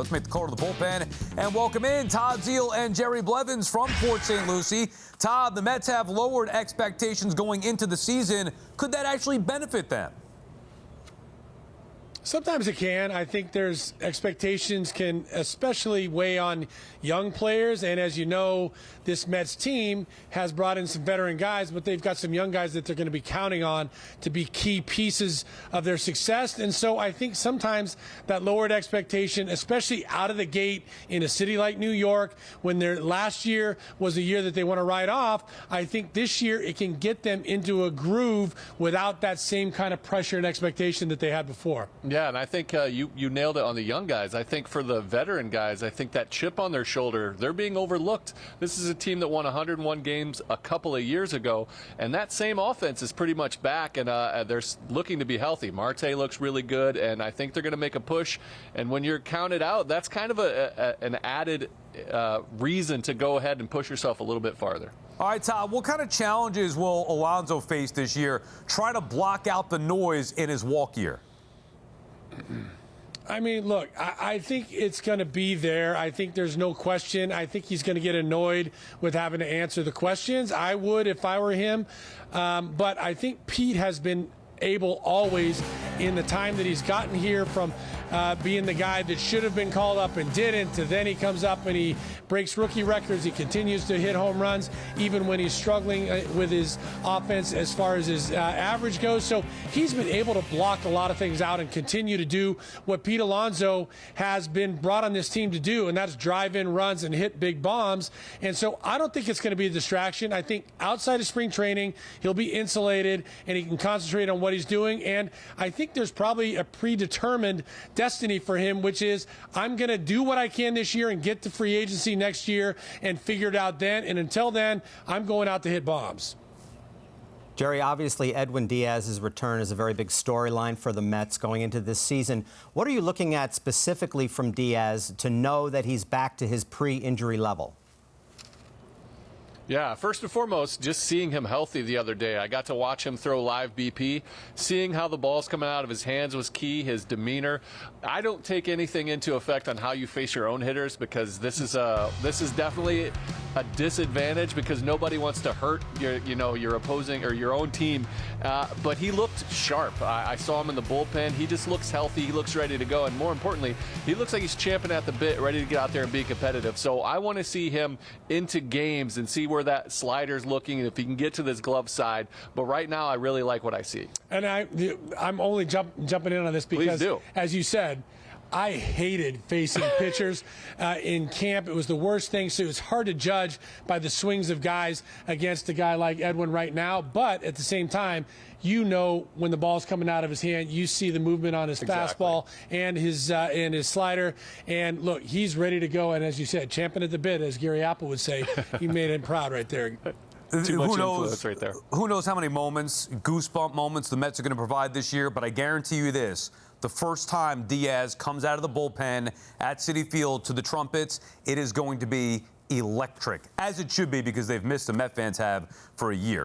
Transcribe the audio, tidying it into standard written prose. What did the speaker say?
Let's make the call to the bullpen and welcome in Todd, Zeile, and Jerry Blevins from Port St. Lucie. Todd, the Mets have lowered expectations going into the season. Could that actually benefit them? Sometimes it can. I think there's expectations can especially weigh on young players. And as you know, this Mets team has brought in some veteran guys, but they've got some young guys that they're going to be counting on to be key pieces of their success. And so I think sometimes that lowered expectation, especially out of the gate in a city like New York, when their last year was a year that they want to ride off, I think this year it can get them into a groove without that same kind of pressure and expectation that they had before. Yeah, and I think you nailed it on the young guys. I think for the veteran guys, I think that chip on their shoulder, they're being overlooked. This is a team that won 101 games a couple of years ago, and that same offense is pretty much back, and they're looking to be healthy. Marte looks really good, and I think they're going to make a push. And when you're counted out, that's kind of an added reason to go ahead and push yourself a little bit farther. All right, Todd, what kind of challenges will Alonso face this year? Try to block out the noise in his walk year. I mean, look, I think it's going to be there. I think there's no question. I think he's going to get annoyed with having to answer the questions. I would if I were him. But I think Pete has been able always in the time that he's gotten here from being the guy that should have been called up and didn't, to then he comes up and he breaks rookie records. He continues to hit home runs even when he's struggling with his offense as far as his average goes. So he's been able to block a lot of things out and continue to do what Pete Alonso has been brought on this team to do, and that's drive in runs and hit big bombs. And so I don't think it's going to be a distraction. I think outside of spring training, he'll be insulated and he can concentrate on what he's doing. And I think there's probably a predetermined destiny for him, which is I'm going to do what I can this year and get to free agency next year and figure it out then. And until then, I'm going out to hit bombs. Jerry, obviously Edwin Diaz's return is a very big storyline for the Mets going into this season. What are you looking at specifically from Diaz to know that he's back to his pre-injury level? Yeah, first and foremost, just seeing him healthy the other day. I got to watch him throw live BP. Seeing how the ball's coming out of his hands was key, his demeanor. I don't take anything into effect on how you face your own hitters, because this is definitely a disadvantage, because nobody wants to hurt your opposing or your own team. But he looked sharp. I saw him in the bullpen. He just looks healthy. He looks ready to go. And more importantly, he looks like he's champing at the bit, ready to get out there and be competitive. So I want to see him into games and see where that slider's looking and if he can get to this glove side. But right now, I really like what I see. And I'm only jumping in on this because, as you said, I hated facing pitchers in camp. It was the worst thing. So it was hard to judge by the swings of guys against a guy like Edwin right now. But at the same time, you know when the ball's coming out of his hand, you see the movement on his fastball and his slider. And look, he's ready to go. And as you said, champing at the bit, as Gary Apple would say. He made him proud right there. Too much influence right there. Who knows how many moments, goosebump moments, the Mets are going to provide this year, but I guarantee you this. The first time Diaz comes out of the bullpen at Citi Field to the trumpets, it is going to be electric, as it should be, because they've missed, the Met fans have, for a year.